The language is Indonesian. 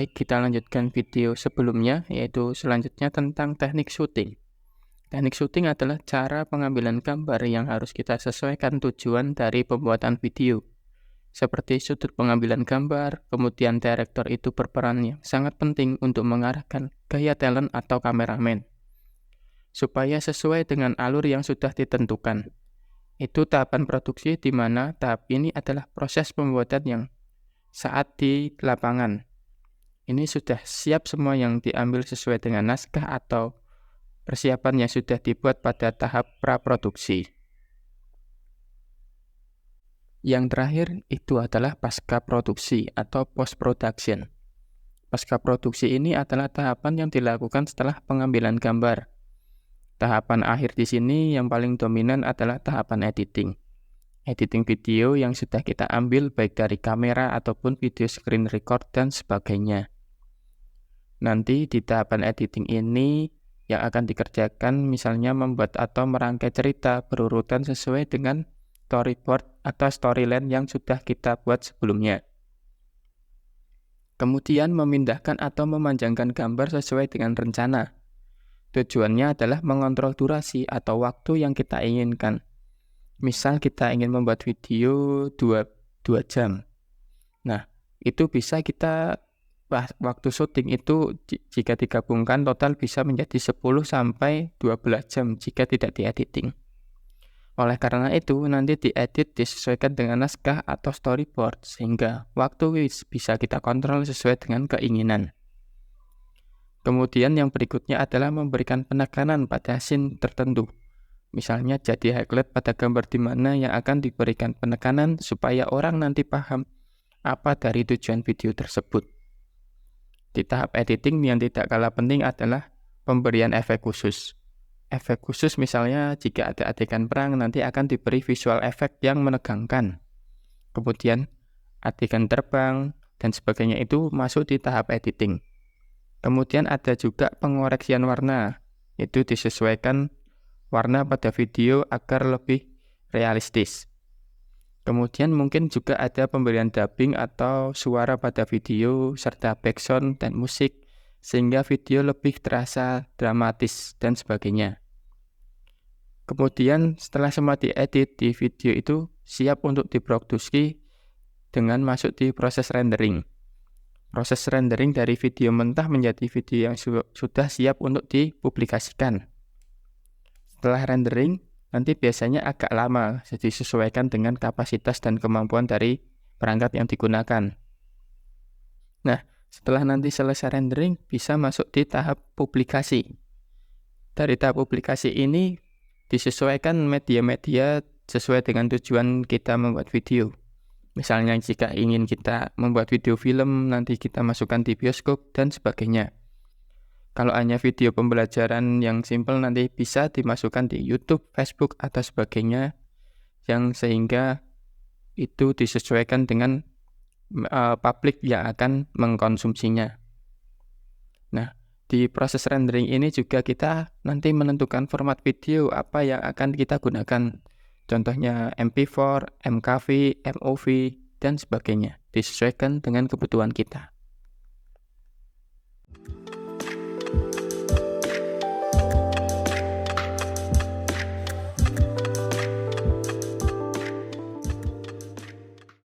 Baik, kita lanjutkan video sebelumnya, yaitu selanjutnya tentang teknik syuting. Teknik syuting adalah cara pengambilan gambar yang harus kita sesuaikan tujuan dari pembuatan video. Seperti sudut pengambilan gambar, kemudian direktor itu berperan yang sangat penting untuk mengarahkan gaya talent atau kameramen, supaya sesuai dengan alur yang sudah ditentukan. Itu tahapan produksi di mana tahap ini adalah proses pembuatan yang saat di lapangan. Ini sudah siap semua yang diambil sesuai dengan naskah atau persiapan yang sudah dibuat pada tahap praproduksi. Yang terakhir itu adalah pasca produksi atau post production. Pasca produksi ini adalah tahapan yang dilakukan setelah pengambilan gambar. Tahapan akhir di sini yang paling dominan adalah tahapan editing. Editing video yang sudah kita ambil baik dari kamera ataupun video screen record dan sebagainya. Nanti di tahapan editing ini yang akan dikerjakan misalnya membuat atau merangkai cerita berurutan sesuai dengan storyboard atau storyline yang sudah kita buat sebelumnya. Kemudian memindahkan atau memanjangkan gambar sesuai dengan rencana. Tujuannya adalah mengontrol durasi atau waktu yang kita inginkan. Misal kita ingin membuat video 2 jam. Nah, itu bisa kita waktu syuting itu jika digabungkan total bisa menjadi 10 sampai 12 jam jika tidak diediting. Oleh karena itu, nanti diedit disesuaikan dengan naskah atau storyboard sehingga waktu bisa kita kontrol sesuai dengan keinginan. Kemudian yang berikutnya adalah memberikan penekanan pada scene tertentu. Misalnya jadi highlight pada gambar di mana yang akan diberikan penekanan supaya orang nanti paham apa dari tujuan video tersebut. Di tahap editing yang tidak kalah penting adalah pemberian efek khusus. Efek khusus misalnya jika ada adegan perang nanti akan diberi visual efek yang menegangkan. Kemudian adegan terbang dan sebagainya itu masuk di tahap editing. Kemudian ada juga pengoreksian warna, itu disesuaikan warna pada video agar lebih realistis. Kemudian mungkin juga ada pemberian dubbing atau suara pada video serta background dan musik sehingga video lebih terasa dramatis dan sebagainya. Kemudian setelah semua diedit di video itu siap untuk diproduksi dengan masuk di proses rendering. Proses rendering dari video mentah menjadi video yang sudah siap untuk dipublikasikan. Setelah rendering, nanti biasanya agak lama, jadi disesuaikan dengan kapasitas dan kemampuan dari perangkat yang digunakan. Nah, setelah nanti selesai rendering, bisa masuk di tahap publikasi. Dari tahap publikasi ini, disesuaikan media-media sesuai dengan tujuan kita membuat video. Misalnya jika ingin kita membuat video film, nanti kita masukkan di bioskop dan sebagainya. Kalau hanya video pembelajaran yang simple nanti bisa dimasukkan di YouTube, Facebook, atau sebagainya yang sehingga itu disesuaikan dengan publik yang akan mengkonsumsinya. Nah, di proses rendering ini juga kita nanti menentukan format video apa yang akan kita gunakan. Contohnya MP4, MKV, MOV, dan sebagainya. Disesuaikan dengan kebutuhan kita.